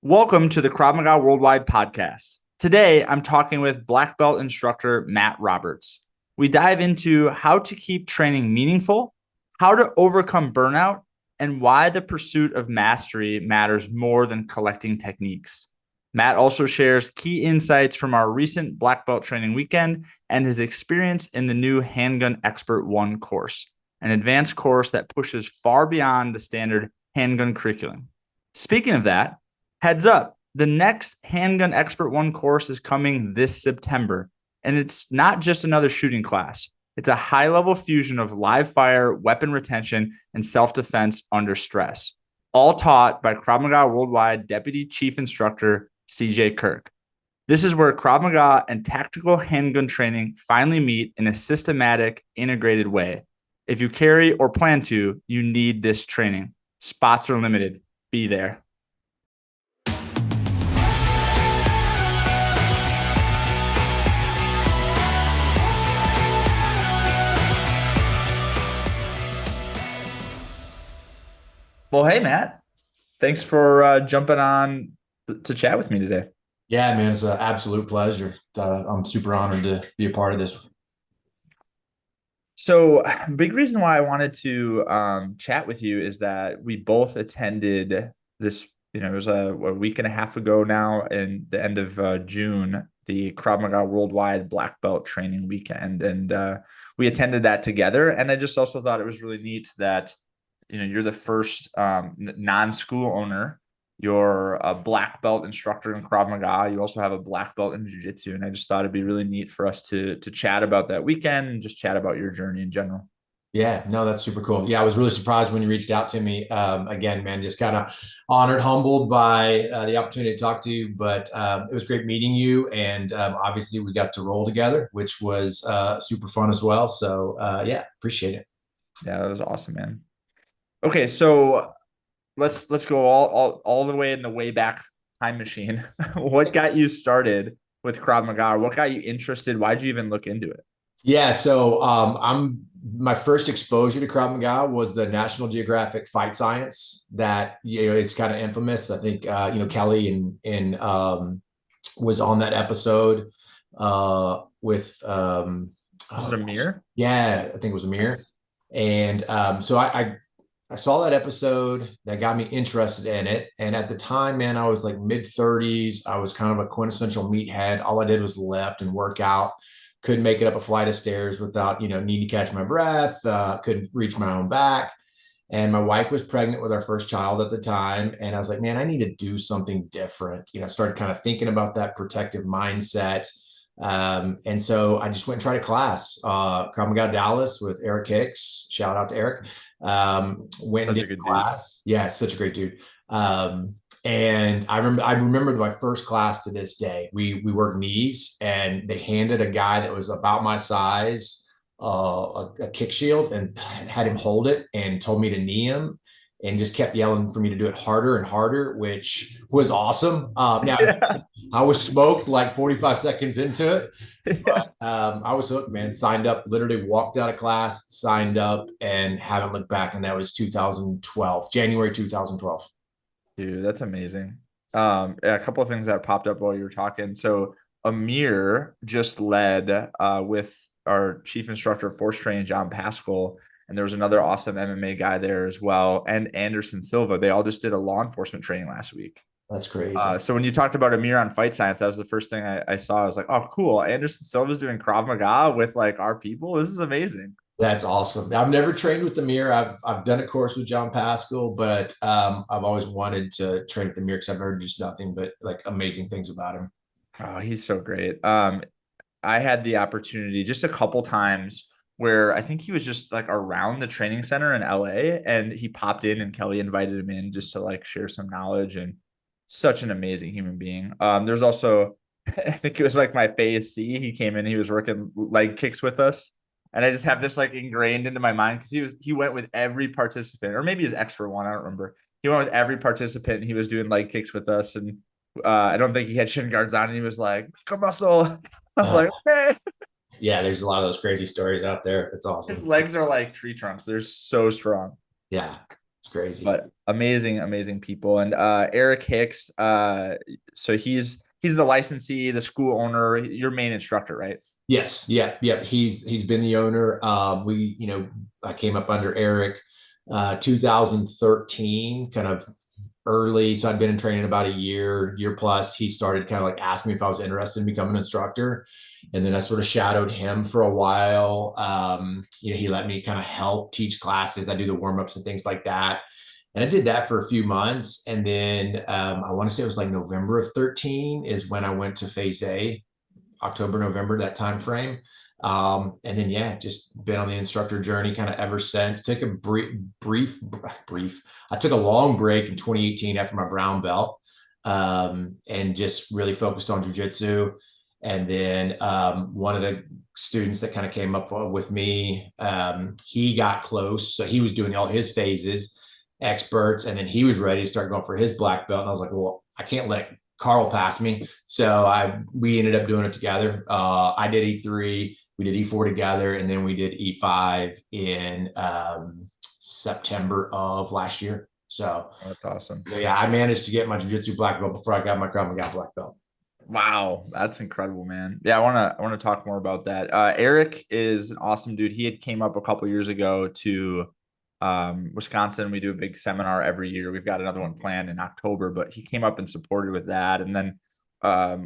Welcome to the Krav Maga Worldwide podcast. Today, I'm talking with black belt instructor Matt Roberts. We dive into how to keep training meaningful, how to overcome burnout, and why the pursuit of mastery matters more than collecting techniques. Matt also shares key insights from our recent black belt training weekend and his experience in the new Handgun Expert 1 course, an advanced course that pushes far beyond the standard handgun curriculum. Speaking of that, heads up, the next Handgun Expert 1 course is coming this September, and it's not just another shooting class. It's a high-level fusion of live fire, weapon retention, and self-defense under stress, all taught by Krav Maga Worldwide Deputy Chief Instructor CJ Kirk. This is where Krav Maga and tactical handgun training finally meet in a systematic, integrated way. If you carry or plan to, you need this training. Spots are limited. Be there. Well, hey, Matt, thanks for jumping on to chat with me today. Yeah, man, it's an absolute pleasure. I'm super honored to be a part of this. So, big reason why I wanted to chat with you is that we both attended this, it was a week and a half ago now, in the end of June, the Krav Maga Worldwide Black Belt Training Weekend. And we attended that together. And I just also thought it was really neat that you're the first non-school owner. You're a black belt instructor in Krav Maga. You also have a black belt in Jiu Jitsu. And I just thought it'd be really neat for us to chat about that weekend and just chat about your journey in general. Yeah, no, that's super cool. Yeah, I was really surprised when you reached out to me. Again, man, just kind of honored, humbled by the opportunity to talk to you. But it was great meeting you. And obviously, we got to roll together, which was super fun as well. So yeah, appreciate it. Yeah, that was awesome, man. Okay, so let's go all the way in the way back time machine. What got you started with Krav Maga? What got you interested? Why'd you even look into it? Yeah, so I'm my first exposure to Krav Maga was the National Geographic Fight Science. That it's kind of infamous. I think Kelly and was on that episode with Was it Amir? yeah, I think it was Amir. And so I saw that episode that got me interested in it. And at the time, man, I was like mid 30s. I was kind of a quintessential meathead. All I did was lift and work out. Couldn't make it up a flight of stairs without, needing to catch my breath. Couldn't reach my own back. And my wife was pregnant with our first child at the time. And I was like, man, I need to do something different. I started kind of thinking about that protective mindset. And so I just went and tried a class, Krav Maga Dallas with Eric Hicks. Shout out to Eric. Went and did a class. Dude. Yeah, such a great dude. And I remember my first class to this day. We worked knees, and they handed a guy that was about my size a kick shield and had him hold it and told me to knee him, and just kept yelling for me to do it harder and harder, which was awesome. Now I was smoked like 45 seconds into it, but I was hooked, man. Signed up, literally walked out of class, signed up, and haven't looked back. And that was 2012, January 2012. Dude, that's amazing. A couple of things that popped up while you were talking. So Amir just led with our chief instructor of force training, John Pascal, and there was another awesome MMA guy there as well, and Anderson Silva. They all just did a law enforcement training last week. That's crazy. So when you talked about Amir on Fight Science, that was the first thing I saw. I was like, oh, cool. Anderson Silva's doing Krav Maga with like our people. This is amazing. That's awesome. I've never trained with Amir. I've done a course with John Pascal, but I've always wanted to train with Amir because I've heard just nothing but like amazing things about him. Oh, he's so great. I had the opportunity just a couple times where I think he was just like around the training center in LA, and he popped in and Kelly invited him in just to like share some knowledge, and such an amazing human being. There's also, I think it was like my phase C. He came in, he was working leg kicks with us. And I just have this like ingrained into my mind because he went with every participant, or maybe his expert one. I don't remember. He went with every participant, and he was doing leg kicks with us. And I don't think he had shin guards on, and he was like, "Come muscle." I was like, "Okay." Yeah, there's a lot of those crazy stories out there. It's awesome. His legs are like tree trunks. They're so strong. Yeah. It's crazy. But amazing, amazing people. And Eric Hicks, so he's the licensee, the school owner, your main instructor, right? Yes. Yeah. Yeah. He's been the owner. I came up under Eric, 2013, kind of early. So I'd been in training about a year plus. He started kind of like asking me if I was interested in becoming an instructor. And then I sort of shadowed him for a while. He let me kind of help teach classes. I do the warm-ups and things like that. And I did that for a few months. And then I want to say it was like November of 13 is when I went to phase A, October, November, that time frame. And then, yeah, just been on the instructor journey kind of ever since. Took a brief. I took a long break in 2018 after my brown belt, and just really focused on jujitsu. And then one of the students that kind of came up with me, he got close. So he was doing all his phases, experts, and then he was ready to start going for his black belt. And I was like, well, I can't let Carl passed me. So we ended up doing it together. I did E3, we did E4 together, and then we did E5 in September of last year. So That's awesome. yeah, I managed to get my jiu-jitsu black belt before I got my Krav Maga black belt. Wow, that's incredible, man. Yeah, I want to talk more about that. Eric is an awesome dude. He had came up a couple years ago to Wisconsin. We do a big seminar every year. We've got another one planned in October, but he came up and supported with that. And then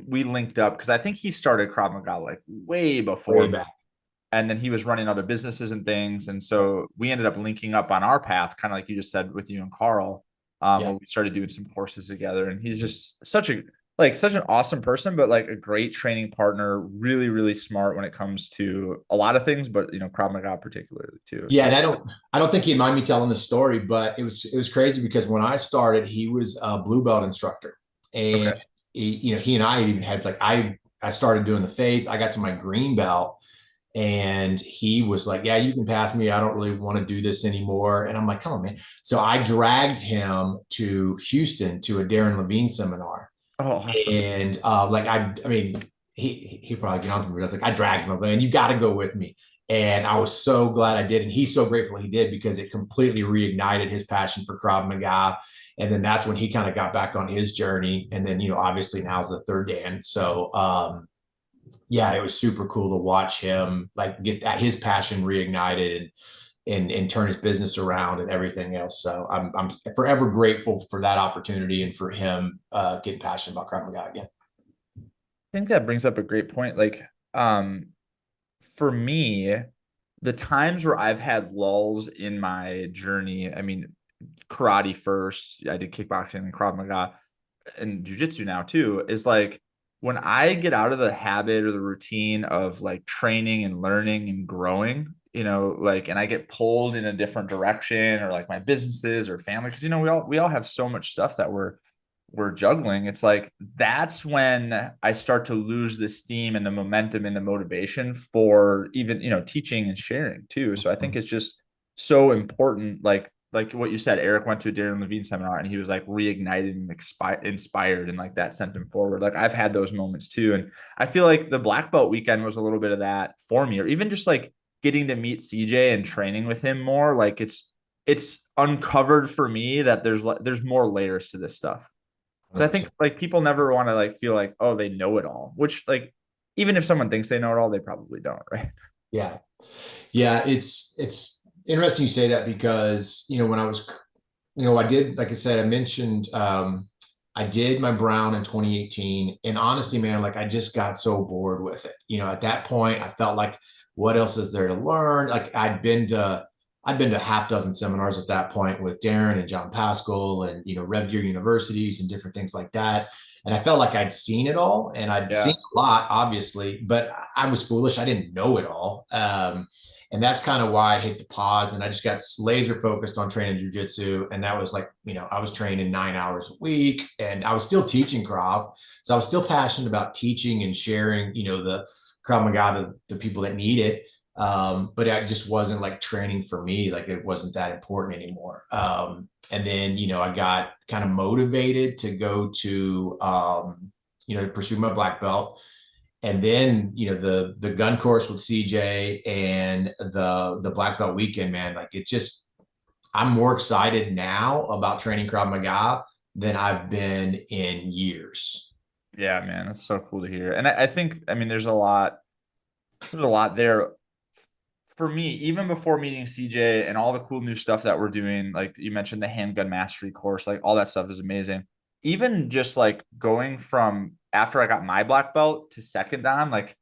we linked up because I think he started Krav Maga like way before Way me. back. And then he was running other businesses and things. And so we ended up linking up on our path, kind of like you just said with you and Carl. Yeah. Where we started doing some courses together. And he's just such an awesome person, but like a great training partner, really, really smart when it comes to a lot of things, but Krav Maga particularly too. Yeah, So and I don't think he'd mind me telling the story, but it was crazy because when I started, he was a blue belt instructor, and okay. he and I even had like I started doing the phase. I got to my green belt, and he was like, "Yeah, you can pass me. I don't really want to do this anymore." And I'm like, "Come on, man!" So I dragged him to Houston to a Darren Levine seminar, Oh, awesome. and I mean, he probably get on to me. But I was like, I dragged him. I was like, "Man, you got to go with me." And I was so glad I did. And he's so grateful he did because it completely reignited his passion for Krav Maga. And then that's when he kind of got back on his journey. And then, obviously now's the third Dan. So, yeah, it was super cool to watch him like get that, his passion reignited and turn his business around and everything else. So I'm forever grateful for that opportunity and for him getting passionate about Krav Maga again. I think that brings up a great point. Like, for me, the times where I've had lulls in my journey, I mean, karate first, I did kickboxing and Krav Maga and jujitsu now too, is like when I get out of the habit or the routine of like training and learning and growing, like, and I get pulled in a different direction or like my businesses or family, because we all have so much stuff that we're juggling. It's like that's when I start to lose the steam and the momentum and the motivation for even teaching and sharing too. So I think it's just so important. Like what you said, Eric went to a Darren Levine seminar and he was like reignited and inspired, and like that sent him forward. Like I've had those moments too, and I feel like the black belt weekend was a little bit of that for me, or even just like getting to meet CJ and training with him more. Like it's uncovered for me that there's more layers to this stuff. So I think 100%. like people never want to like feel like, oh, they know it all, which like even if someone thinks they know it all, they probably don't, right? Yeah. Yeah. It's interesting you say that because, when I was, I did, like I said, I mentioned, I did my Brown in 2018. And honestly, man, like I just got so bored with it. At that point, I felt like, what else is there to learn? Like I'd been to half dozen seminars at that point with Darren and John Pascal and, Rev Gear universities and different things like that. And I felt like I'd seen it all and I'd Yeah. seen a lot, obviously, but I was foolish. I didn't know it all. And that's kind of why I hit the pause and I just got laser focused on training jujitsu. And that was like, I was training 9 hours a week and I was still teaching Krav. So I was still passionate about teaching and sharing, the Krav Maga to the people that need it. But it just wasn't like training for me. Like it wasn't that important anymore. And then, I got kind of motivated to go to, to pursue my black belt. And then, the gun course with CJ and the black belt weekend, man, like I'm more excited now about training Krav Maga than I've been in years. Yeah, man, that's so cool to hear. And I think, I mean, there's a lot there for me, even before meeting CJ and all the cool new stuff that we're doing. Like you mentioned the handgun mastery course, like all that stuff is amazing. Even just like going from after I got my black belt to second dan, like,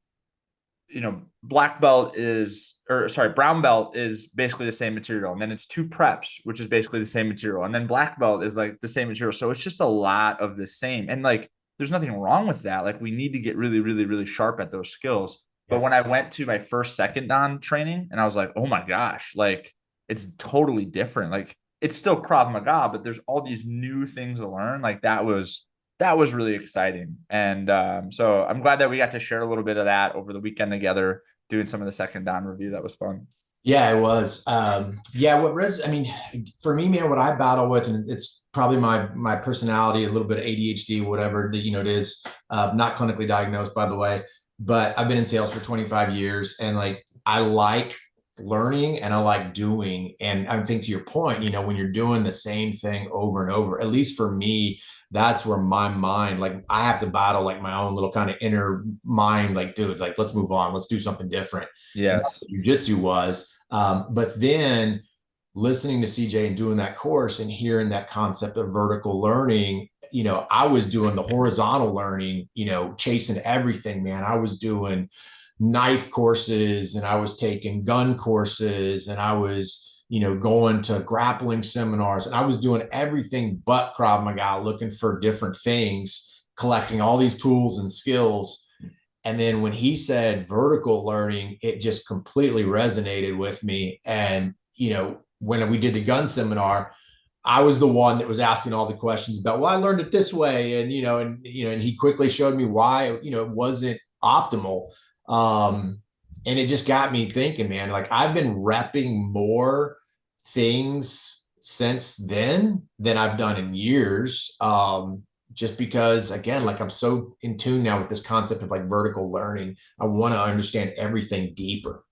black belt is, or sorry, brown belt is basically the same material. And then it's two preps, which is basically the same material. And then black belt is like the same material. So it's just a lot of the same. And like, there's nothing wrong with that. Like, we need to get really, really, really sharp at those skills. But Yeah. when I went to my first second dan training, and I was like, oh my gosh, like it's totally different. Like, it's still Krav Maga, but there's all these new things to learn. Like, that was really exciting. And so I'm glad that we got to share a little bit of that over the weekend together, doing some of the second down review. That was fun. Yeah, it was. Yeah, I mean, for me, man, what I battle with, and it's probably my personality, a little bit of ADHD, whatever that, it is, not clinically diagnosed, by the way, but I've been in sales for 25 years, and like, I like learning and I like doing. And I think, to your point, when you're doing the same thing over and over, at least for me, that's where my mind, like, I have to battle like my own little kind of inner mind, like, dude, like, let's move on, let's do something different. And that's Yes. what jujitsu was. But then listening to CJ and doing that course and hearing that concept of vertical learning, I was doing the horizontal learning, chasing everything, man. I was doing knife courses, and I was taking gun courses, and I was, going to grappling seminars, and I was doing everything but Krav Maga, looking for different things, collecting all these tools and skills. And then when he said vertical learning, it just completely resonated with me. And, when we did the gun seminar, I was the one that was asking all the questions about, well, I learned it this way. And he quickly showed me why, it wasn't optimal. And it just got me thinking, man, like, I've been repping more things since then than I've done in years. Just because, again, like, I'm so in tune now with this concept of like vertical learning. I want to understand everything deeper.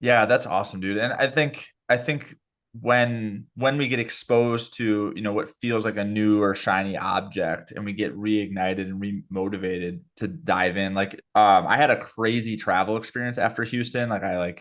Yeah, that's awesome, dude. And I think when we get exposed to, what feels like a new or shiny object, and we get reignited and remotivated to dive in. Like, I had a crazy travel experience after Houston. Like, I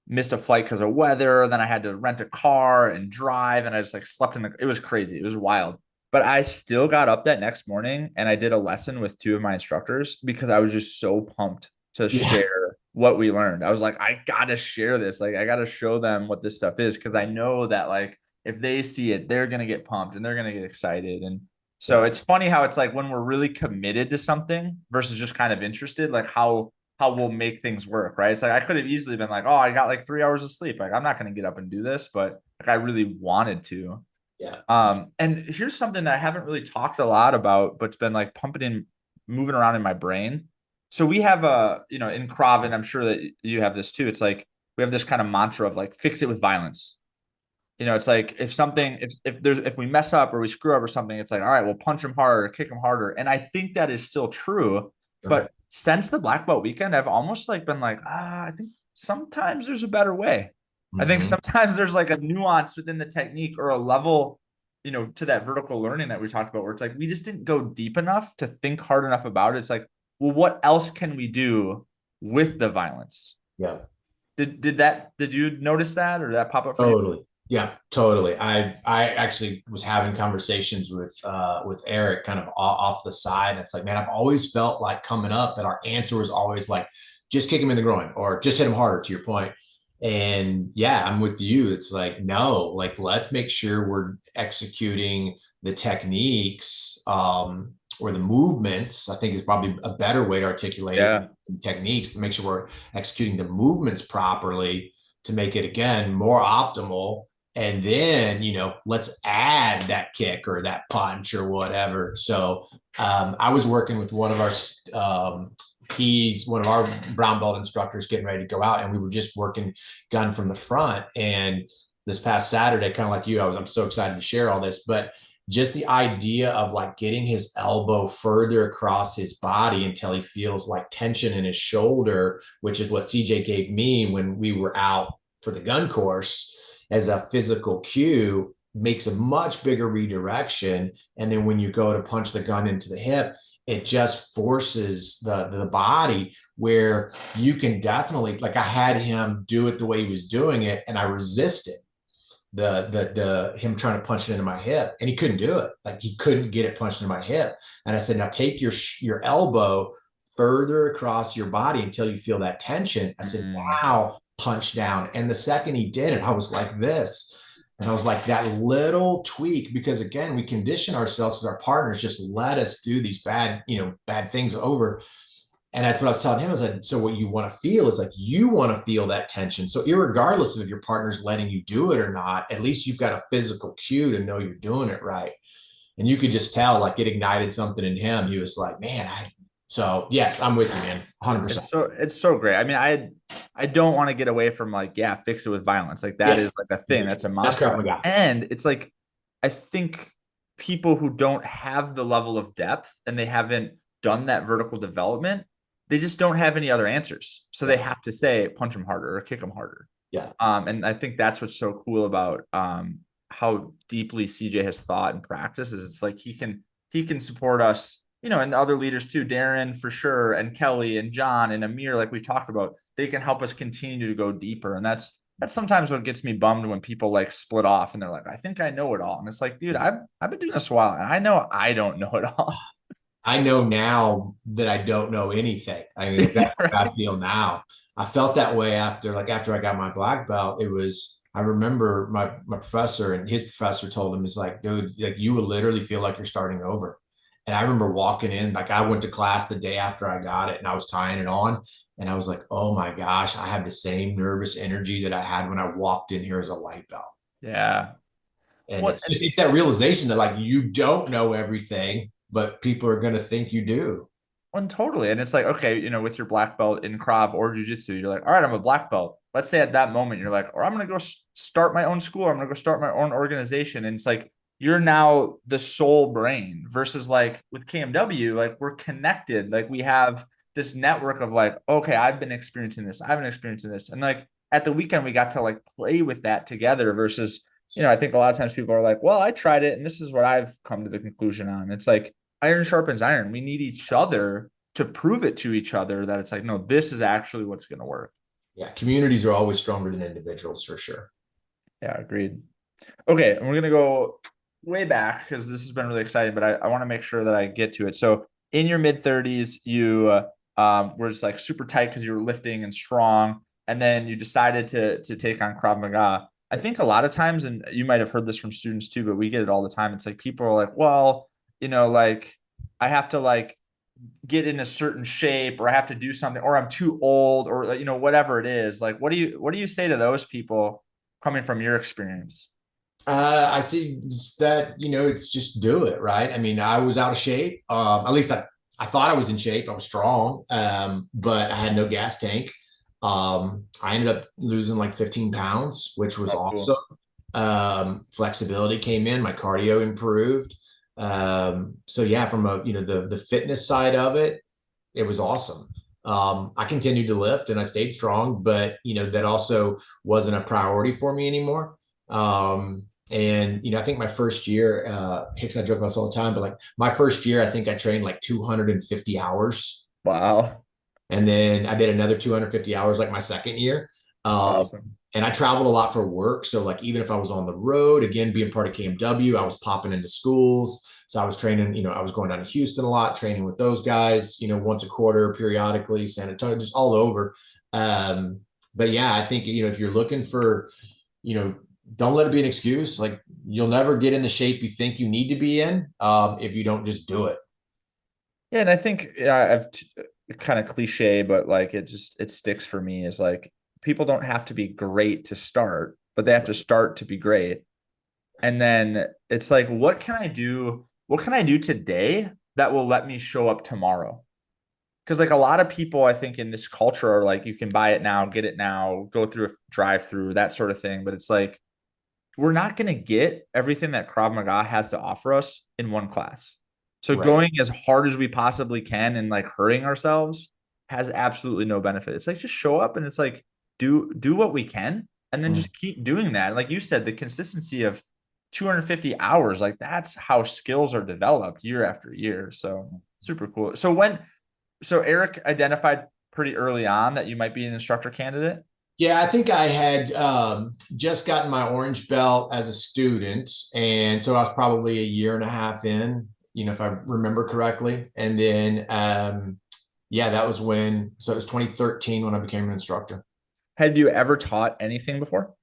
missed a flight because of weather. Then I had to rent a car and drive, and I just like slept it was crazy. It was wild. But I still got up that next morning and I did a lesson with two of my instructors because I was just so pumped to Yeah. share what we learned. I was like, I gotta share this. Like, I gotta show them what this stuff is, because I know that, like, if they see it, they're gonna get pumped and they're gonna get excited. And so Yeah. it's funny how it's like when we're really committed to something versus just kind of interested, like how we'll make things work, right? It's like I could have easily been like, oh, I got like 3 hours of sleep. Like, I'm not gonna get up and do this, but like, I really wanted to. Yeah. And here's something that I haven't really talked a lot about, but it's been like moving around in my brain. So we have in Krav, and I'm sure that you have this too. It's like we have this kind of mantra of like, fix it with violence. It's like if we mess up or we screw up or something, it's like, all right, we'll punch them harder, kick them harder. And I think that is still true. Sure. But since the black belt weekend, I've almost like been like, I think sometimes there's a better way. I think Mm-hmm. sometimes there's like a nuance within the technique or a level, to that vertical learning that we talked about, where it's like we just didn't go deep enough to think hard enough about it. It's like, well, what else can we do with the violence? Yeah. Did you notice that, or did that pop up for you? Totally. Yeah, totally. I actually was having conversations with Eric kind of off the side. It's like, man, I've always felt like coming up that our answer was always like, just kick him in the groin or just hit him harder, to your point. And yeah, I'm with you. It's like, no, like, let's make sure we're executing the techniques, or the movements, I think is probably a better way to articulate it, Yeah. techniques, to make sure we're executing the movements properly to make it, again, more optimal. And then, let's add that kick or that punch or whatever. So I was working with one of he's one of our brown belt instructors getting ready to go out, and we were just working gun from the front. And this past Saturday, kind of like you, I'm so excited to share all this, but just the idea of like getting his elbow further across his body until he feels like tension in his shoulder, which is what CJ gave me when we were out for the gun course. as a physical cue makes a much bigger redirection. And then when you go to punch the gun into the hip, it just forces the body where you can definitely, like I had him do it the way he was doing it, and I resisted the him trying to punch it into my hip, and he couldn't do it. Like he couldn't get it punched into my hip. And I said, now take your elbow further across your body until you feel that tension. I said, now punch down. And the second he did it, I was like this. And I was like, that little tweak, because again, we condition ourselves as our partners just let us do these bad things over. And that's what I was telling him. I said, so what you want to feel is like, you want to feel that tension. So irregardless of if your partner's letting you do it or not, at least you've got a physical cue to know you're doing it right. And you could just tell, like, it ignited something in him. He was like, man, so yes, I'm with you, man. 100%. It's so great. I mean, I don't want to get away from like, yeah, fix it with violence. Like that is like a thing. That's a monster. And it's like, I think people who don't have the level of depth and they haven't done that vertical development, they just don't have any other answers. So they have to say, punch them harder or kick them harder. Yeah. And I think that's what's so cool about how deeply CJ has thought and practice is it's like he can support us, and the other leaders too, Darren for sure, and Kelly and John and Amir, like we talked about, they can help us continue to go deeper. And that's sometimes what gets me bummed when people like split off and they're like, I think I know it all. And it's like, dude, I've been doing this a while and I know I don't know it all. I know now that I don't know anything. I mean, that's right. How I feel now. I felt that way after I got my black belt. I remember my professor and his professor told him, it's like, dude, like you will literally feel like you're starting over. And I remember walking in, like I went to class the day after I got it and I was tying it on. And I was like, oh my gosh, I have the same nervous energy that I had when I walked in here as a white belt. Yeah. And it's that realization that like you don't know everything, but people are going to think you do. Well, totally. And it's like, okay, with your black belt in Krav or Jiu Jitsu, you're like, all right, I'm a black belt. Let's say at that moment, you're like, or I'm going to go start my own school. I'm going to go start my own organization. And it's like, you're now the sole brain versus like with KMW, like we're connected. Like we have this network of like, okay, I've been experiencing this. I've been experiencing this. And like at the weekend, we got to like play with that together versus, I think a lot of times people are like, well, I tried it and this is what I've come to the conclusion on. It's like iron sharpens iron. We need each other to prove it to each other that it's like, no, this is actually what's going to work. Yeah. Communities are always stronger than individuals for sure. Yeah. Agreed. Okay. And we're going to go way back because this has been really exciting, but I want to make sure that I get to it. So in your mid 30s, you were just like super tight because you were lifting and strong. And then you decided to take on Krav Maga. I think a lot of times, and you might have heard this from students too, but we get it all the time. It's like people are like, well, like I have to like get in a certain shape or I have to do something or I'm too old or, whatever it is. Like, what do you say to those people coming from your experience? I see that, it's just do it, right? I mean, I was out of shape. At least I thought I was in shape. I was strong, but I had no gas tank. I ended up losing like 15 pounds, which was awesome. Cool. Flexibility came in, my cardio improved. So yeah, from the fitness side of it, it was awesome. I continued to lift and I stayed strong, but that also wasn't a priority for me anymore. And I think my first year, Hicks and I joke about this all the time, but like my first year, I think I trained like 250 hours. Wow. And then I did another 250 hours like my second year. That's awesome. And I traveled a lot for work. So like, even if I was on the road, again, being part of KMW, I was popping into schools. So I was training, I was going down to Houston a lot, training with those guys, once a quarter, periodically, San Antonio, just all over. But yeah, I think, if you're looking for, don't let it be an excuse. Like you'll never get in the shape you think you need to be in if you don't just do it. Yeah. And I think I've kind of cliche, but like it sticks for me is like people don't have to be great to start, but they have to start to be great. And then it's like, what can I do? What can I do today that will let me show up tomorrow? Because like a lot of people, I think in this culture are like, you can buy it now, get it now, go through a drive-through, that sort of thing. But it's like, we're not going to get everything that Krav Maga has to offer us in one class. So going as hard as we possibly can and like hurting ourselves has absolutely no benefit. It's like, just show up and it's like, do what we can. and then just keep doing that. Like you said, the consistency of 250 hours, like that's how skills are developed year after year. So super cool. So Eric identified pretty early on that you might be an instructor candidate. Yeah, I think I had just gotten my orange belt as a student. And so I was probably a year and a half in, if I remember correctly. And then, yeah, that was so it was 2013 when I became an instructor. Had you ever taught anything before?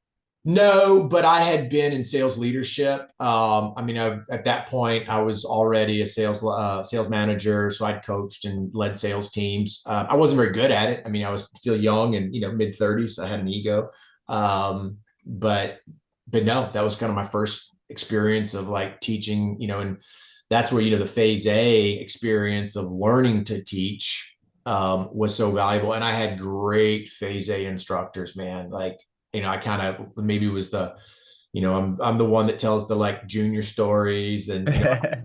No, but I had been in sales leadership. At that point, I was already a sales manager, so I'd coached and led sales teams. I wasn't very good at it. I mean, I was still young and mid-30s. So I had an ego, but no, that was kind of my first experience of like teaching. And that's where the phase A experience of learning to teach was so valuable. And I had great phase A instructors, man. Like, I kind of maybe was I'm the one that tells the like junior stories and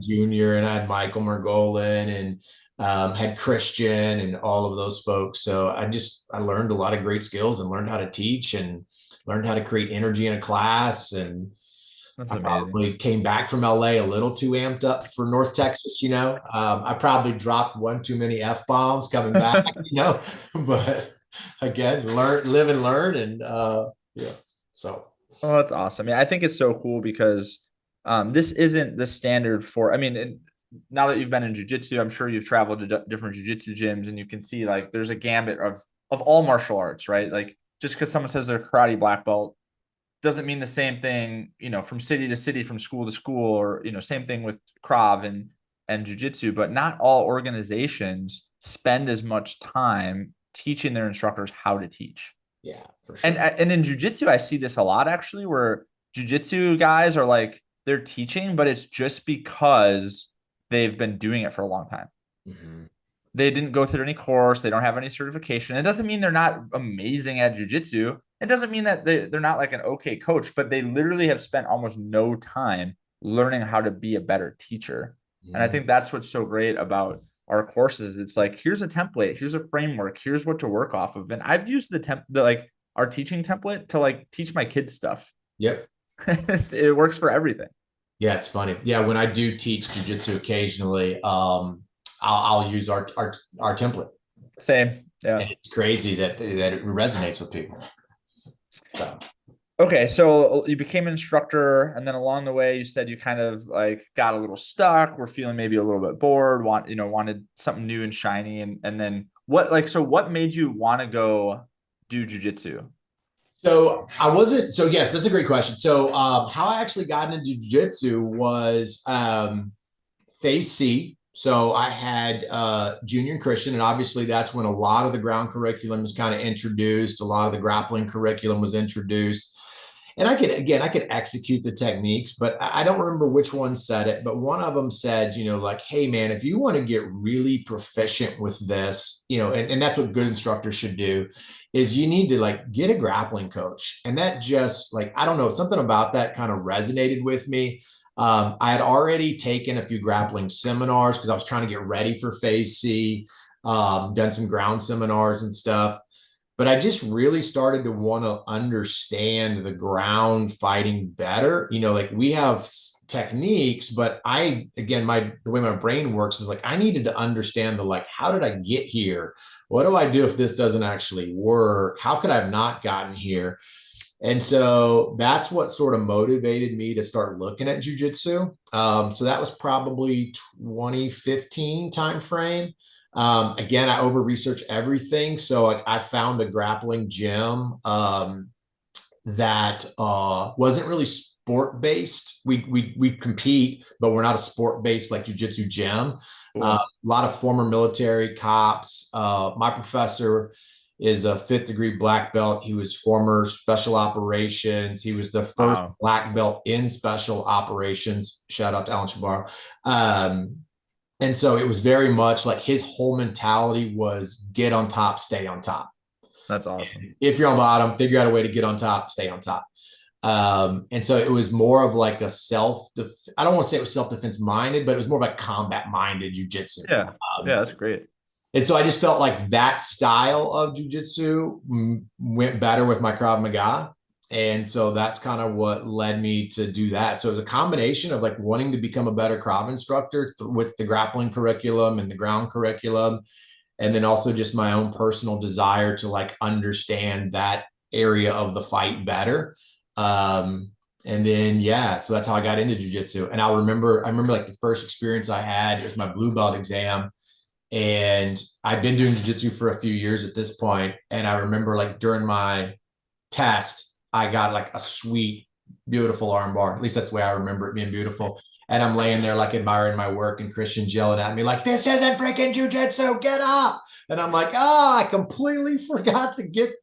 junior, and I had Michael Mergolin and had Christian and all of those folks. So I learned a lot of great skills and learned how to teach and learned how to create energy in a class. And That's I amazing. probably came back from LA a little too amped up for North Texas. I probably dropped one too many F-bombs coming back, but again, live and learn. And yeah, so. Oh, that's awesome. Yeah, I think it's so cool because this isn't the standard for, I mean, now that you've been in jiu-jitsu, I'm sure you've traveled to different jiu-jitsu gyms and you can see like there's a gambit of all martial arts, right? Like just because someone says they're karate black belt doesn't mean the same thing, from city to city, from school to school, or, same thing with Krav and jiu-jitsu, but not all organizations spend as much time teaching their instructors how to teach. Yeah, for sure. And in jiu-jitsu, I see this a lot actually, where jiu-jitsu guys are like, they're teaching, but it's just because they've been doing it for a long time. Mm-hmm. They didn't go through any course. They don't have any certification. It doesn't mean they're not amazing at jiu-jitsu. It doesn't mean that they're not like an okay coach, but they literally have spent almost no time learning how to be a better teacher. Mm-hmm. And I think that's what's so great about our courses. It's like, here's a template, here's a framework, here's what to work off of. And I've used our teaching template to like teach my kids stuff. Yep. It works for everything. Yeah, it's funny. Yeah, when I do teach jiu-jitsu occasionally, I'll use our template. Same. Yeah. And it's crazy that it resonates with people. So. Okay, so you became an instructor, and then along the way, you said you kind of like got a little stuck. We're feeling maybe a little bit bored. Wanted something new and shiny, and then what made you want to go do jiu-jitsu? So yes, that's a great question. So how I actually got into jiu-jitsu was phase C. So I had junior and Christian, and obviously that's when a lot of the ground curriculum was kind of introduced. A lot of the grappling curriculum was introduced. And I could execute the techniques, but I don't remember which one said it, but one of them said, like, hey man, if you want to get really proficient with this, and that's what good instructors should do, is you need to like get a grappling coach. And that just like, I don't know, something about that kind of resonated with me. I had already taken a few grappling seminars because I was trying to get ready for phase C, done some ground seminars and stuff. But I just really started to want to understand the ground fighting better. Like we have techniques, but the way my brain works is like, I needed to understand how did I get here? What do I do if this doesn't actually work? How could I have not gotten here? And so that's what sort of motivated me to start looking at jiu-jitsu. So that was probably 2015 timeframe. Again, I over-researched everything. So I found a grappling gym that wasn't really sport-based. We compete, but we're not a sport-based like jiu-jitsu gym. Cool. A lot of former military cops. My professor is a 5th degree black belt. He was former special operations. He was the first black belt in special operations. Shout out to Alan Shabar. And so it was very much like his whole mentality was get on top, stay on top. That's awesome. If you're on bottom, figure out a way to get on top, stay on top. And so it was more of like a I don't want to say it was self-defense minded, but it was more of like combat minded jiu-jitsu. Yeah. Yeah, that's great. And so I just felt like that style of jiu-jitsu went better with my Krav Maga. And so that's kind of what led me to do that. So it was a combination of like wanting to become a better Krav instructor with the grappling curriculum and the ground curriculum. And then also just my own personal desire to like understand that area of the fight better. And then, yeah, so that's how I got into jujitsu. And I remember like the first experience I had, it was my blue belt exam. And I'd been doing jujitsu for a few years at this point. And I remember like during my test, I got like a sweet, beautiful armbar. At least that's the way I remember it being beautiful. And I'm laying there like admiring my work, and Christian's yelling at me like, "This isn't freaking jujitsu, get up." And I'm like, oh, I completely forgot to get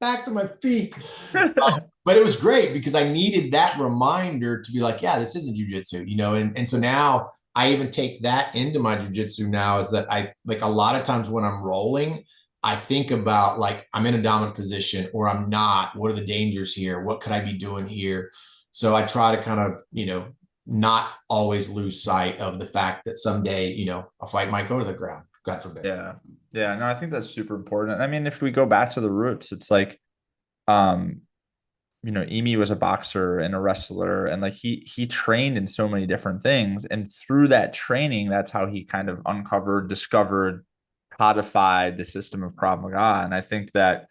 back to my feet. But it was great because I needed that reminder to be like, yeah, this isn't jujitsu, you know? And so now I even take that into my jujitsu now, is that I like a lot of times when I'm rolling, I think about like, I'm in a dominant position or I'm not. What are the dangers here? What could I be doing here? So I try to kind of, you know, not always lose sight of the fact that someday, you know, a fight might go to the ground. God forbid. Yeah. Yeah. No, I think that's super important. I mean, if we go back to the roots, it's like, um, Emi was a boxer and a wrestler, and like he trained in so many different things. And through that training, that's how he kind of uncovered, discovered, codified the system of Krav Maga. And I think that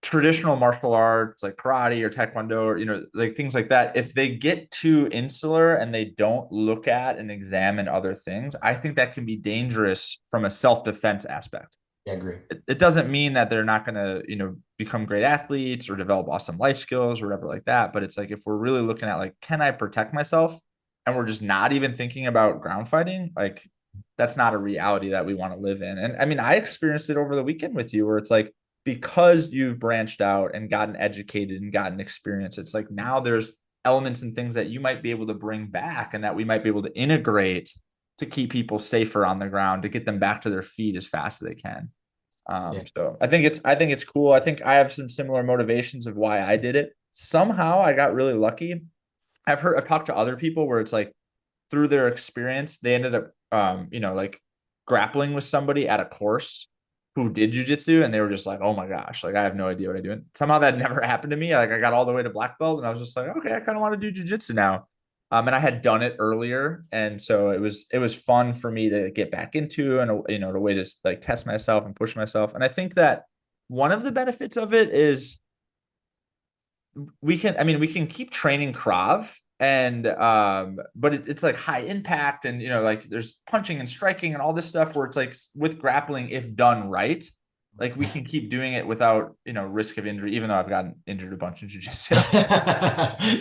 traditional martial arts like karate or taekwondo or like things like that, if they get too insular and they don't look at and examine other things, I think that can be dangerous from a self-defense aspect. I agree. It doesn't mean that they're not going to become great athletes or develop awesome life skills or whatever like that, but it's like, if we're really looking at like, can I protect myself, and we're just not even thinking about ground fighting, like that's not a reality that we want to live in. And I mean, I experienced it over the weekend with you, where it's like, because you've branched out and gotten educated and gotten experience, it's like now there's elements and things that you might be able to bring back and that we might be able to integrate to keep people safer on the ground, to get them back to their feet as fast as they can. So I think it's cool. I think I have some similar motivations of why I did it. Somehow I got really lucky. I've talked to other people where it's like, through their experience, they ended up, like grappling with somebody at a course who did jujitsu, and they were just like, oh my gosh, like I have no idea what I'm doing. Somehow that never happened to me. Like I got all the way to black belt and I was just like, okay, I kind of want to do jujitsu now. And I had done it earlier. And so it was fun for me to get back into, and, the way to like test myself and push myself. And I think that one of the benefits of it is we can keep training Krav, and but it's like high impact, and like there's punching and striking and all this stuff, where it's like with grappling, if done right, like we can keep doing it without risk of injury, even though I've gotten injured a bunch in jiu-jitsu.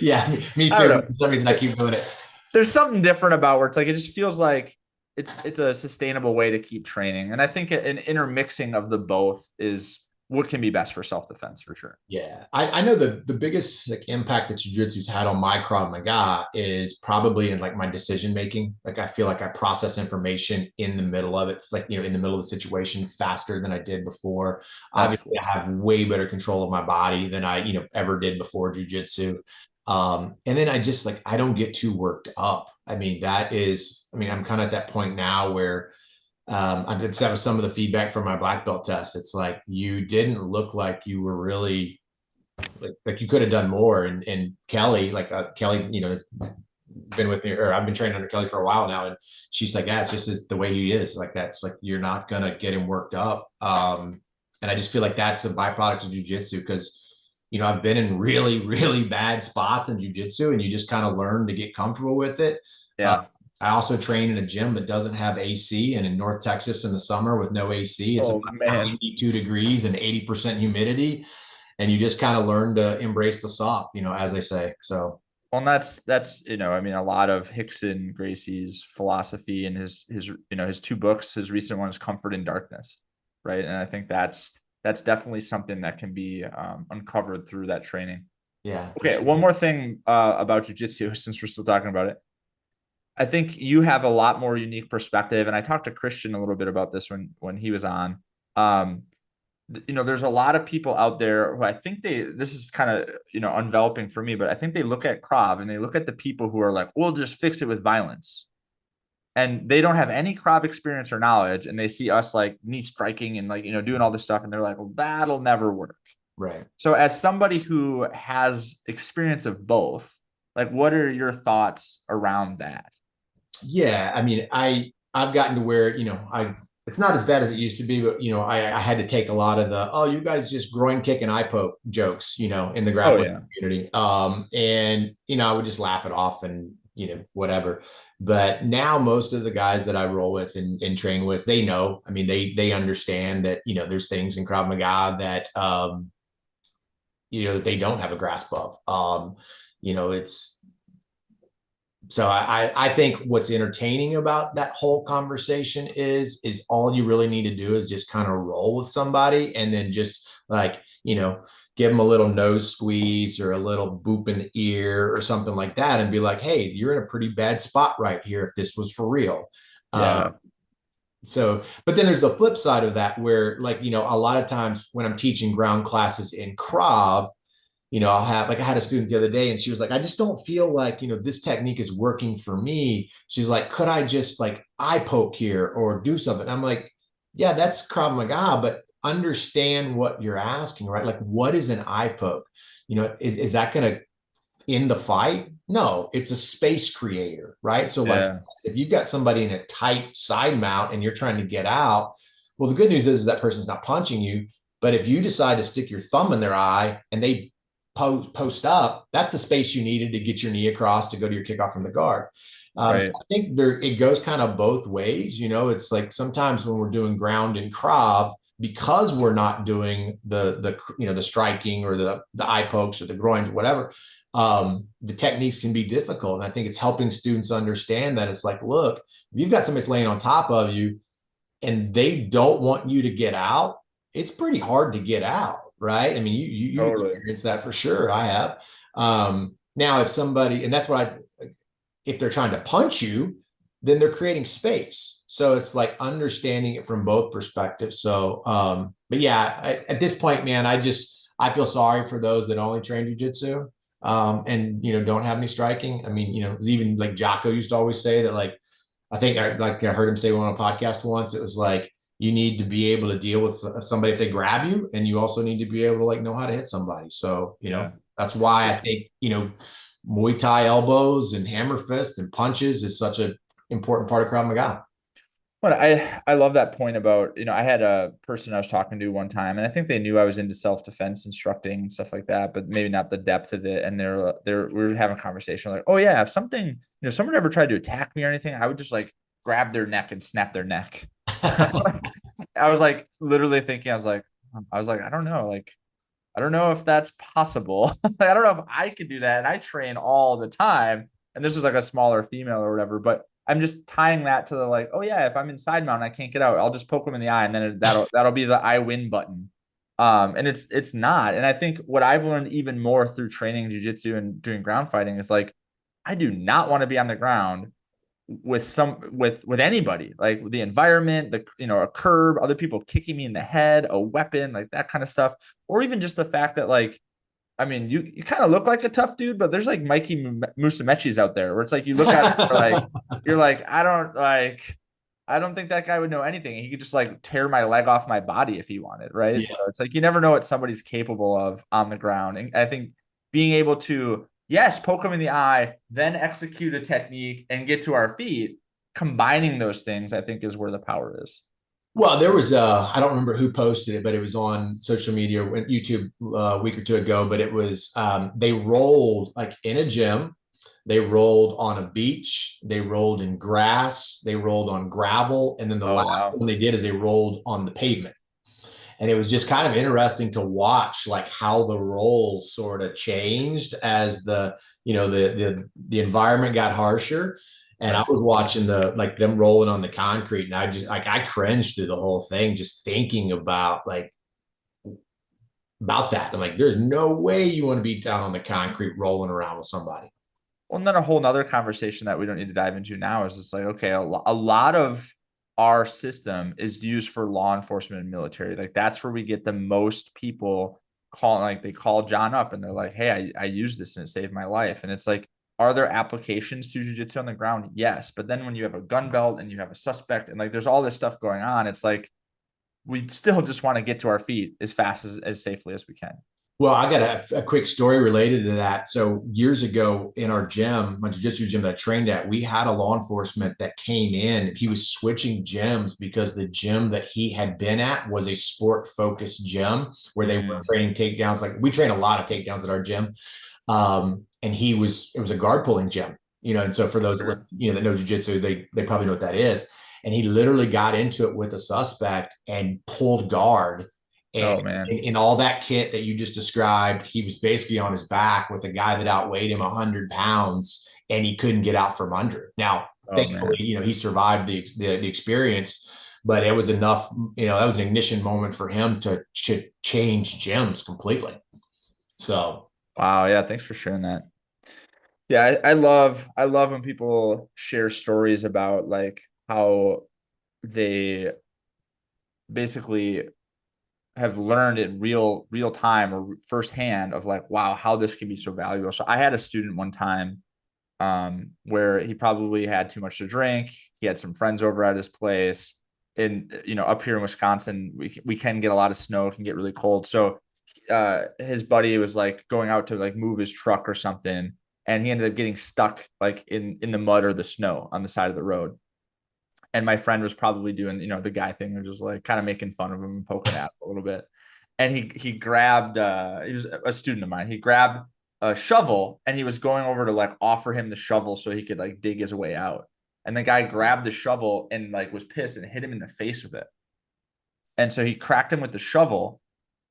Yeah, me too. For some reason I keep doing it. There's something different about where it's like, it just feels like it's a sustainable way to keep training. And I think an intermixing of the both is what can be best for self-defense, for sure. Yeah. I know the biggest like impact that jiu-jitsu's had on my Krav Maga is probably in like my decision making. Like I feel like I process information in the middle of it, like in the middle of the situation faster than I did before. Obviously, cool. I have way better control of my body than I ever did before jiu-jitsu. And then I don't get too worked up. I'm kind of at that point now where that was some of the feedback from my black belt test. It's like, you didn't look like you were really like you could have done more. And Kelly, Kelly, has been with me, or I've been training under Kelly for a while now. And she's like, yeah, it's just the way he is. Like, that's like, you're not going to get him worked up. And I just feel like that's a byproduct of jujitsu, because, I've been in really, really bad spots in jujitsu, and you just kind of learn to get comfortable with it. Yeah. I also train in a gym that doesn't have AC, and in North Texas in the summer with no AC, it's about 92 degrees and 80% humidity. And you just kind of learn to embrace the SOP, as they say. So, well, and that's a lot of Hickson Gracie's philosophy, and his two books. His recent one is Comfort in Darkness, right? And I think that's definitely something that can be uncovered through that training. Yeah. Okay. Sure. One more thing about jiu-jitsu, since we're still talking about it. I think you have a lot more unique perspective. And I talked to Christian a little bit about this when he was on. There's a lot of people out there who I think this is kind of, enveloping for me, but I think they look at Krav and they look at the people who are like, we'll just fix it with violence. And they don't have any Krav experience or knowledge. And they see us like knee striking and like, doing all this stuff. And they're like, well, that'll never work. Right. So as somebody who has experience of both, like what are your thoughts around that? Yeah, I mean, I've gotten to where, I it's not as bad as it used to be, but I had to take a lot of the, oh, you guys just groin kick and eye poke jokes, in the Oh grappling yeah. community. And I would just laugh it off and whatever. But now most of the guys that I roll with and train with, they know. I mean, they understand that, there's things in Krav Maga that that they don't have a grasp of. It's so I think what's entertaining about that whole conversation is all you really need to do is just kind of roll with somebody and then just like, give them a little nose squeeze or a little boop in the ear or something like that and be like, hey, you're in a pretty bad spot right here if this was for real. Yeah. So, but then there's the flip side of that where like, a lot of times when I'm teaching ground classes in Krav, I'll have like I had a student the other day and she was like, I just don't feel like, this technique is working for me. She's like, could I just like eye poke here or do something? I'm like, yeah, that's Krav Maga, but understand what you're asking, right? Like, what is an eye poke? Is that going to end the fight? No, it's a space creator, right? So, like, Yeah. if you've got somebody in a tight side mount and you're trying to get out, well, the good news is that person's not punching you. But if you decide to stick your thumb in their eye and they post up, that's the space you needed to get your knee across to go to your kickoff from the guard. So Right. I think it goes kind of both ways. It's like sometimes when we're doing ground and Krav, because we're not doing the striking or the eye pokes or the groins or whatever, the techniques can be difficult. And I think it's helping students understand that it's like, look, if you've got somebody that's laying on top of you and they don't want you to get out, it's pretty hard to get out, right? I mean, you Totally. experience that for sure. I have. Now, if somebody, and that's what if they're trying to punch you, then they're creating space. So it's like understanding it from both perspectives. So, but yeah, at this point, man, I feel sorry for those that only train jujitsu, and don't have any striking. I mean, it was even like Jocko used to always say that, like, I heard him say on a podcast once, it was like, you need to be able to deal with somebody if they grab you, and you also need to be able to like know how to hit somebody. So, Yeah. that's why I think, Muay Thai elbows and hammer fists and punches is such an important part of Krav Maga. But I love that point about, I had a person I was talking to one time, and I think they knew I was into self-defense instructing and stuff like that, but maybe not the depth of it. And we were having a conversation like, oh yeah, if something, someone ever tried to attack me or anything, I would just like grab their neck and snap their neck. I was like literally thinking, I was like, I don't know, like I don't know if that's possible. I don't know if I could do that. And I train all the time. And this is like a smaller female or whatever, but I'm just tying that to the like, oh yeah, if I'm inside mount, I can't get out. I'll just poke them in the eye, and then that'll be the I win button. And it's not. And I think what I've learned even more through training jujitsu and doing ground fighting is like, I do not want to be on the ground with anybody, like the environment, a curb, other people kicking me in the head, a weapon, like that kind of stuff, or even just the fact that like, I mean, you kind of look like a tough dude, but there's like Mikey Musumeci's out there where it's like you look at it, you're like I don't think that guy would know anything. He could just like tear my leg off my body if he wanted, right? Yeah. So it's like you never know what somebody's capable of on the ground. And I think being able to, yes, poke him in the eye, then execute a technique and get to our feet, combining those things, I think is where the power is. Well, there was I don't remember who posted it, but it was on social media, YouTube, a week or two ago. But it was they rolled like in a gym, they rolled on a beach, they rolled in grass, they rolled on gravel, and then the Oh, last wow. one they did is they rolled on the pavement. And it was just kind of interesting to watch like how the roles sort of changed as the environment got harsher. And I That's was cool. watching them rolling on the concrete, and I just like I cringed through the whole thing just thinking about about that. I'm like, there's no way you want to be down on the concrete rolling around with somebody. Well, and then a whole nother conversation that we don't need to dive into now is it's like, okay, a lot of our system is used for law enforcement and military. Like that's where we get the most people calling, like they call John up and they're like, hey, I use this and it saved my life. And it's like, are there applications to jujitsu on the ground? Yes. But then when you have a gun belt and you have a suspect and like there's all this stuff going on, it's like, we still just want to get to our feet as fast as safely as we can. Well, I got a quick story related to that. So years ago in our gym, my jiu-jitsu gym that I trained at, we had a law enforcement that came in. He was switching gyms because the gym that he had been at was a sport-focused gym where they were training takedowns. Like we train a lot of takedowns at our gym. And it was a guard pulling gym, and so for those, that know jiu-jitsu, they probably know what that is. And he literally got into it with a suspect and pulled guard. And in all that kit that you just described, he was basically on his back with a guy that outweighed him 100 pounds, and he couldn't get out from under it. Now, thankfully, he survived the experience, but it was enough. That was an ignition moment for him to change gyms completely. So, wow, yeah, thanks for sharing that. Yeah, I love when people share stories about like how they basically have learned in real time or firsthand of like, wow, how this can be so valuable. So I had a student one time where he probably had too much to drink. He had some friends over at his place. And, up here in Wisconsin, we can get a lot of snow, it can get really cold. So his buddy was like going out to like move his truck or something. And he ended up getting stuck like in the mud or the snow on the side of the road. And my friend was probably doing, the guy thing and just like kind of making fun of him and poking at him a little bit. And he grabbed, he was a student of mine. He grabbed a shovel and he was going over to like offer him the shovel so he could like dig his way out. And the guy grabbed the shovel and like was pissed and hit him in the face with it. And so he cracked him with the shovel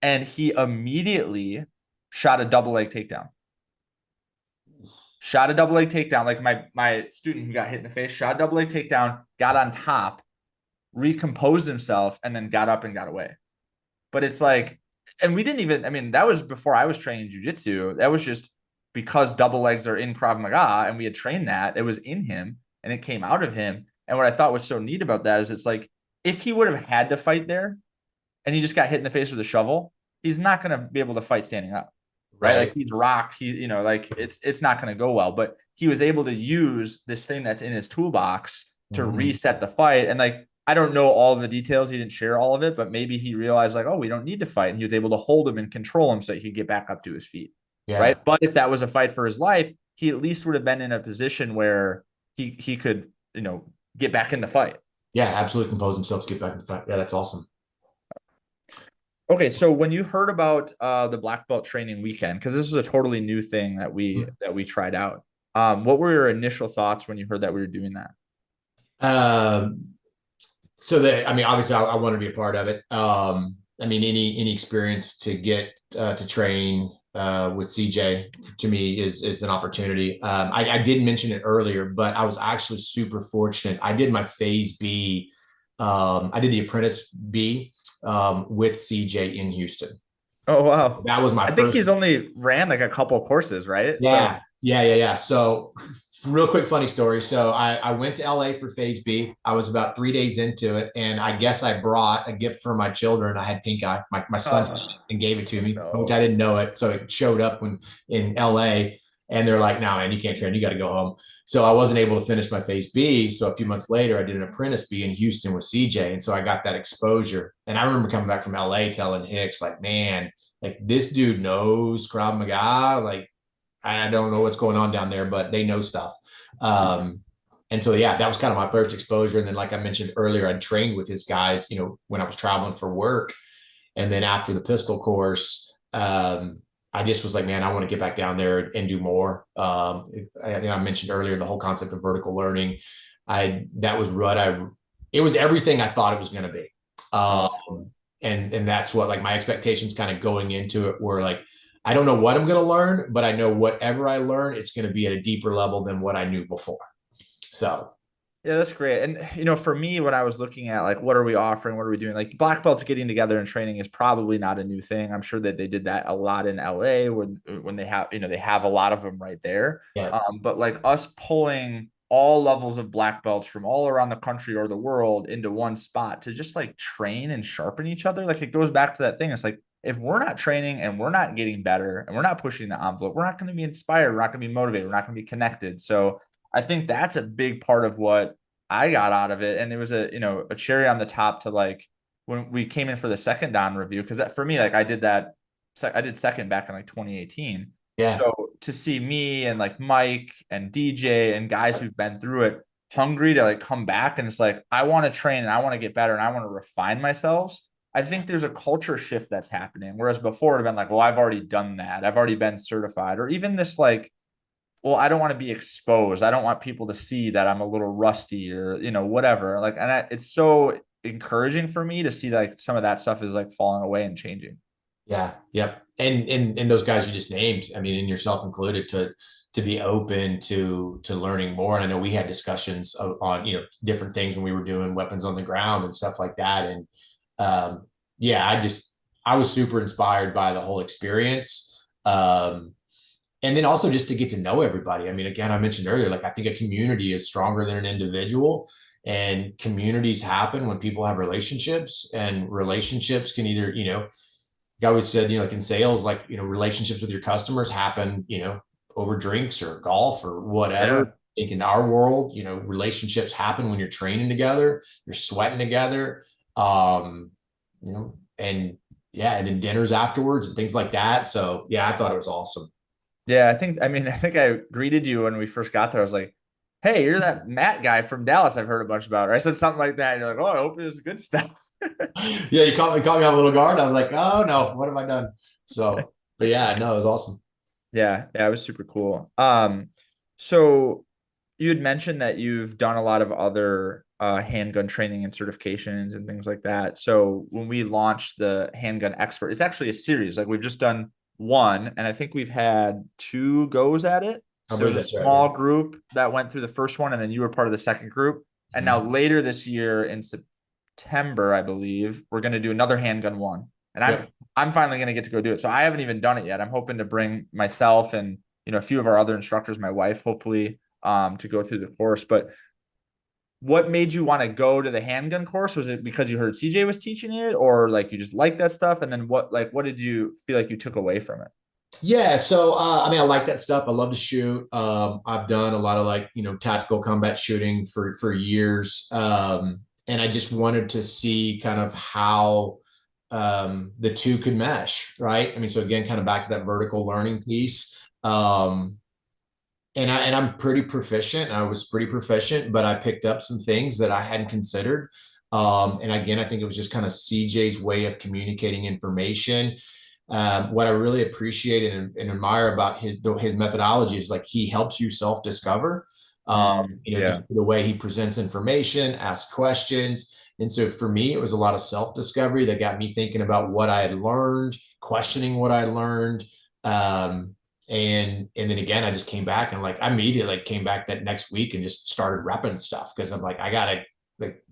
and he immediately shot a double leg takedown. Shot a double leg takedown. Like my student who got hit in the face, shot a double leg takedown, got on top, recomposed himself, and then got up and got away. But it's like, and we didn't even, I mean, that was before I was training jiu-jitsu. That was just because double legs are in Krav Maga and we had trained that. It was in him and it came out of him. And what I thought was so neat about that is it's like, if he would have had to fight there and he just got hit in the face with a shovel, he's not going to be able to fight standing up. Right. Like he's rocked. Like it's not going to go well, but he was able to use this thing that's in his toolbox to reset the fight. And like, I don't know all the details. He didn't share all of it, but maybe he realized like, oh, we don't need to fight. And he was able to hold him and control him so he could get back up to his feet. Yeah. Right. But if that was a fight for his life, he at least would have been in a position where he could, get back in the fight. Yeah, absolutely. Compose himself to get back in the fight. Yeah, that's awesome. Okay, so when you heard about the black belt training weekend, because this was a totally new thing that we tried out, what were your initial thoughts when you heard that we were doing that? Obviously, I want to be a part of it. Any experience to get to train with CJ to me is an opportunity. I did mention it earlier, but I was actually super fortunate. I did my phase B. I did the apprentice B. With CJ in Houston. Oh, wow. That was my I think he's only ran like a couple courses, right? Yeah. Yeah. So real quick, funny story. So I went to LA for phase B. I was about 3 days into it. And I guess I brought a gift for my children. I had pink eye, my son and gave it to me, which I didn't know it. So it showed up in LA and they're like, no, man, you can't train. You got to go home. So I wasn't able to finish my phase B. So a few months later, I did an apprentice B in Houston with CJ. And so I got that exposure. And I remember coming back from LA telling Hicks, like, man, like this dude knows Krav Maga. Like, I don't know what's going on down there, but they know stuff. And so, yeah, that was kind of my first exposure. And then, like I mentioned earlier, I trained with his guys, when I was traveling for work. And then after the pistol course, I just was like, man, I want to get back down there and do more. I mentioned earlier the whole concept of vertical learning. It was everything I thought it was going to be. And that's what like my expectations kind of going into it were like, I don't know what I'm going to learn, but I know whatever I learn, it's going to be at a deeper level than what I knew before. So. Yeah, that's great. And, for me, when I was looking at like, what are we offering? What are we doing? Like black belts getting together and training is probably not a new thing. I'm sure that they did that a lot in LA when they have, they have a lot of them right there. Yeah. But like us pulling all levels of black belts from all around the country or the world into one spot to just like train and sharpen each other. Like it goes back to that thing. It's like, if we're not training and we're not getting better and we're not pushing the envelope, we're not going to be inspired. We're not going to be motivated. We're not going to be connected. So I think that's a big part of what I got out of it. And it was a cherry on the top to like when we came in for the second Dan review, because for me, like I did second back in like 2018. Yeah. So to see me and like Mike and DJ and guys who've been through it hungry to like come back, and it's like, I want to train and I want to get better and I want to refine myself. I think there's a culture shift that's happening. Whereas before it had been like, well, I've already done that. I've already been certified. Or even this like, well, I don't want to be exposed. I don't want people to see that I'm a little rusty or, whatever. Like, and it's so encouraging for me to see like some of that stuff is like falling away and changing. Yeah. Yep. And those guys you just named, I mean, and yourself included, to be open to learning more. And I know we had discussions on, different things when we were doing weapons on the ground and stuff like that. And yeah, I was super inspired by the whole experience. And then also just to get to know everybody. I mean, again, I mentioned earlier, like I think a community is stronger than an individual, and communities happen when people have relationships, and relationships can either, I always said, like in sales, like, relationships with your customers happen, over drinks or golf or whatever. Yeah. I think in our world, relationships happen when you're training together, you're sweating together, and yeah, and then dinners afterwards and things like that. So yeah, I thought it was awesome. Yeah. I think I greeted you when we first got there. I was like, hey, you're that Matt guy from Dallas I've heard a bunch about. Or I said something like that. And you're like, oh, I hope it was good stuff. Yeah, you caught me off a little guard. I was like, oh no, what have I done? So, but yeah, no, it was awesome. Yeah, it was super cool. So you had mentioned that you've done a lot of other handgun training and certifications and things like that. So when we launched the Handgun Expert, it's actually a series. Like we've just done one, and I think we've had two goes at it. I There was believe a that's right. small group that went through the first one, and then you were part of the second group. And now later this year in September, I believe, we're going to do another handgun one. And Yep. I'm finally going to get to go do it. So I haven't even done it yet. I'm hoping to bring myself and, a few of our other instructors, my wife, hopefully, to go through the course. But what made you want to go to the handgun course? Was it because you heard CJ was teaching it, or like you just like that stuff? And then what did you feel like you took away from it? Yeah, so I mean, I like that stuff. I love to shoot. I've done a lot of like tactical combat shooting for years, and I just wanted to see kind of how the two could mesh, right? I mean, so again, kind of back to that vertical learning piece. And I'm pretty proficient. I was pretty proficient, but I picked up some things that I hadn't considered. And again, I think it was just kind of CJ's way of communicating information. What I really appreciate and admire about his methodology is like he helps you self-discover. Yeah. Just the way he presents information, asks questions. And so for me, it was a lot of self-discovery that got me thinking about what I had learned, questioning what I learned. And then again, I just came back and like I immediately like came back that next week and just started repping stuff because I'm like, I gotta like,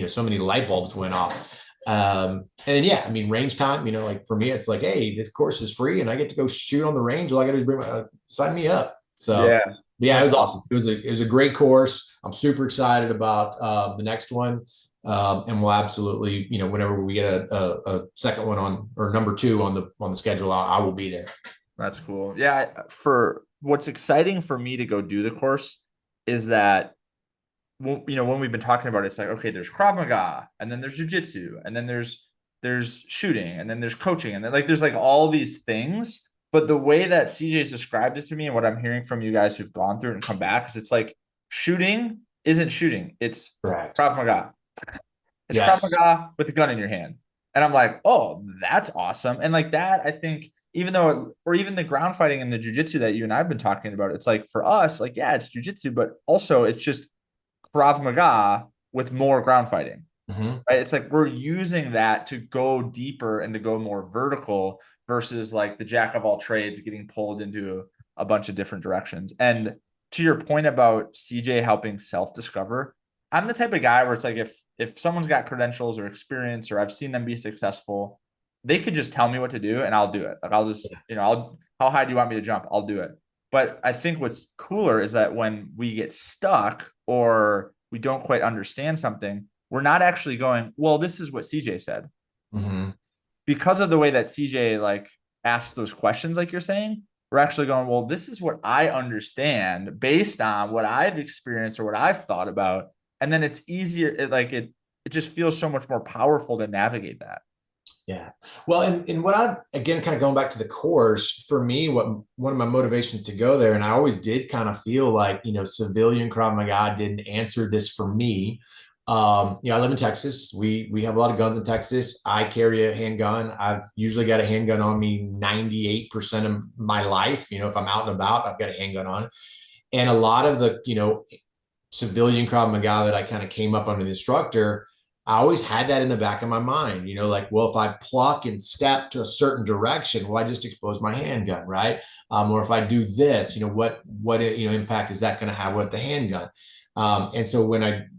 so many light bulbs went off. And yeah, I mean, range time, like for me, it's like, hey, this course is free and I get to go shoot on the range. All I got to do is bring sign me up. So yeah, it was awesome. It was a great course. I'm super excited about the next one. And we'll absolutely, whenever we get a second one on or number two on the schedule, I will be there. That's cool. Yeah. For what's exciting for me to go do the course is that, when we've been talking about it, it's like, okay, there's Krav Maga, and then there's Jiu Jitsu, and then there's shooting, and then there's coaching, and then like there's like all these things. But the way that CJ's described it to me and what I'm hearing from you guys who've gone through it and come back is it's like shooting isn't shooting. It's Correct. Krav Maga. It's Yes. Krav Maga with a gun in your hand. And I'm like, oh, that's awesome. And like that, I think, even though, or even the ground fighting and the jujitsu that you and I've been talking about, it's like for us, like, yeah, it's jujitsu, but also it's just Krav Maga with more ground fighting. Mm-hmm. Right? It's like we're using that to go deeper and to go more vertical versus like the jack of all trades getting pulled into a bunch of different directions. And to your point about CJ helping self-discover, I'm the type of guy where it's like if someone's got credentials or experience or I've seen them be successful, they could just tell me what to do and I'll do it. Like I'll just, how high do you want me to jump? I'll do it. But I think what's cooler is that when we get stuck or we don't quite understand something, we're not actually going, well, this is what CJ said. Mm-hmm. Because of the way that CJ like asks those questions, like you're saying, we're actually going, well, this is what I understand based on what I've experienced or what I've thought about. And then it's easier. It it just feels so much more powerful to navigate that. Yeah. Well, and what I, again, kind of going back to the course, for me, one of my motivations to go there, and I always did kind of feel like, civilian Krav Maga didn't answer this for me. I live in Texas. We have a lot of guns in Texas. I carry a handgun. I've usually got a handgun on me 98% of my life. If I'm out and about, I've got a handgun on. And a lot of the, civilian Krav Maga that I kind of came up under the instructor, I always had that in the back of my mind, well, if I pluck and step to a certain direction, well, I just expose my handgun, right? Or if I do this, what impact is that going to have with the handgun? And so when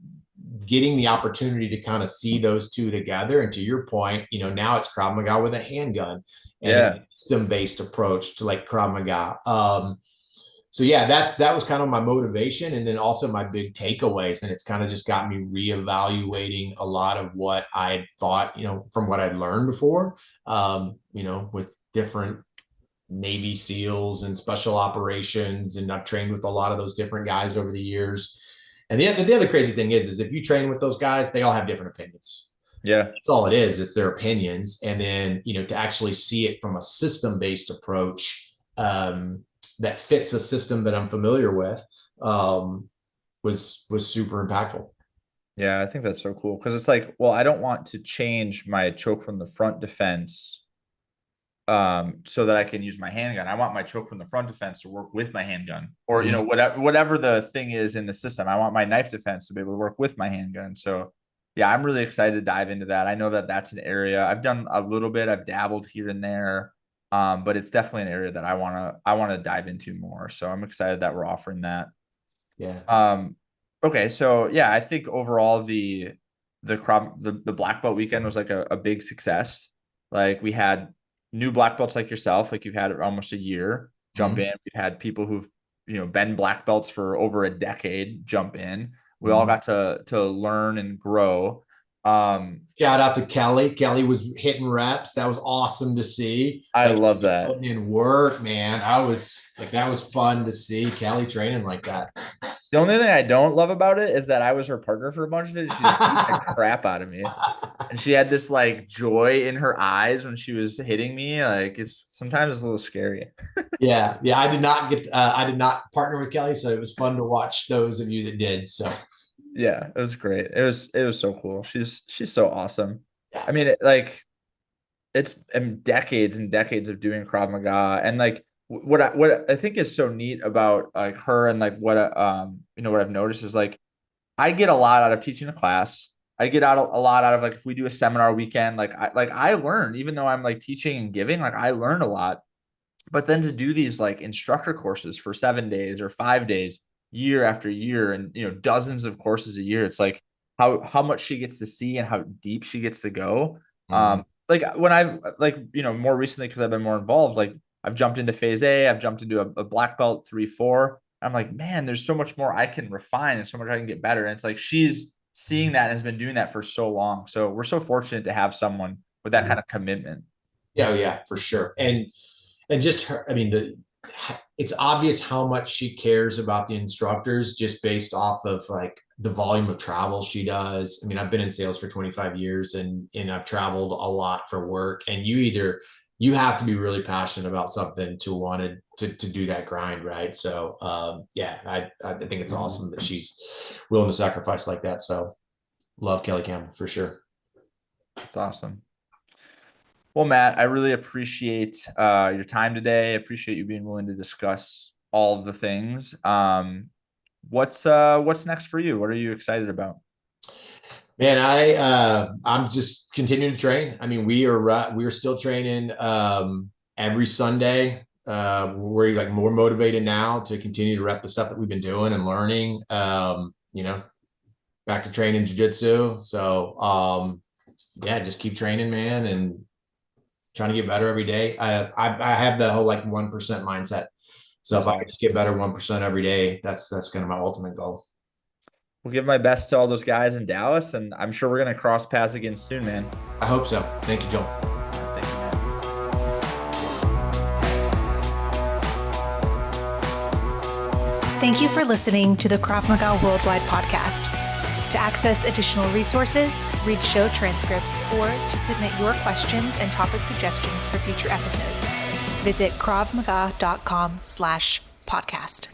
getting the opportunity to kind of see those two together, and to your point, now it's Krav Maga with a handgun and a system-based approach to like Krav Maga. So yeah, that was kind of my motivation, and then also my big takeaways, and it's kind of just got me reevaluating a lot of what I had thought, from what I'd learned before, with different Navy SEALs and special operations, and I've trained with a lot of those different guys over the years. And the other crazy thing is if you train with those guys, they all have different opinions. Yeah, that's all it is. It's their opinions, and then to actually see it from a system-based approach. That fits a system that I'm familiar with, was super impactful. Yeah, I think that's so cool, because it's like, well, I don't want to change my choke from the front defense so that I can use my handgun. I want my choke from the front defense to work with my handgun, or whatever the thing is in the system. I want my knife defense to be able to work with my handgun. So yeah, I'm really excited to dive into that. I know that that's an area I've done a little bit. I've dabbled here and there. But it's definitely an area that I want to dive into more. So I'm excited that we're offering that. Yeah. Okay. So yeah, I think overall the black belt weekend was like a big success. Like, we had new black belts like yourself, like you've had it almost a year, jump in. We've had people who've, been black belts for over a decade jump in. We all got to learn and grow. Shout out to Kelly. Kelly was hitting reps. That was awesome to see. I love that. Putting in work, man. That was fun to see Kelly training like that. The only thing I don't love about it is that I was her partner for a bunch of it. She just beat the crap out of me, and she had this like joy in her eyes when she was hitting me. Like, sometimes it's a little scary. Yeah. I did not partner with Kelly, so it was fun to watch those of you that did. So. Yeah, it was great. It was so cool. She's so awesome. Yeah. I mean, it's decades and decades of doing Krav Maga, and like what I think is so neat about like her, and like what I've noticed is like I get a lot out of teaching a class. I get a lot out of like if we do a seminar weekend, like I learn, even though I'm like teaching and giving, like I learn a lot. But then to do these like instructor courses for 7 days or 5 days, year after year, and dozens of courses a year, it's like how much she gets to see and how deep she gets to go. Like when I've like more recently, because I've been more involved, like I've jumped into phase A, I've jumped into a black belt 3-4. I'm like, man, there's so much more I can refine and so much I can get better. And it's like she's seeing that and has been doing that for so long. So we're so fortunate to have someone with that kind of commitment. Yeah, for sure. And just her, I mean, it's obvious how much she cares about the instructors just based off of like the volume of travel she does. I mean, I've been in sales for 25 years and I've traveled a lot for work, and you have to be really passionate about something to want to do that grind. Right. So, I think it's awesome that she's willing to sacrifice like that. So love Kelly Campbell for sure. That's awesome. Well, Matt, I really appreciate your time today. I appreciate you being willing to discuss all of the things. What's next for you? What are you excited about? Man, I'm just continuing to train. I mean, we are still training every Sunday. We're like more motivated now to continue to rep the stuff that we've been doing and learning. Back to training Jiu Jitsu. So just keep training, man, and trying to get better every day. I have the whole like 1% mindset. So if I can just get better 1% every day, that's kind of my ultimate goal. We'll give my best to all those guys in Dallas, and I'm sure we're going to cross paths again soon, man. I hope so. Thank you, Joel. Thank you, man. Thank you for listening to the Krav Maga Worldwide podcast. To access additional resources, read show transcripts, or to submit your questions and topic suggestions for future episodes, visit kravmaga.com/podcast.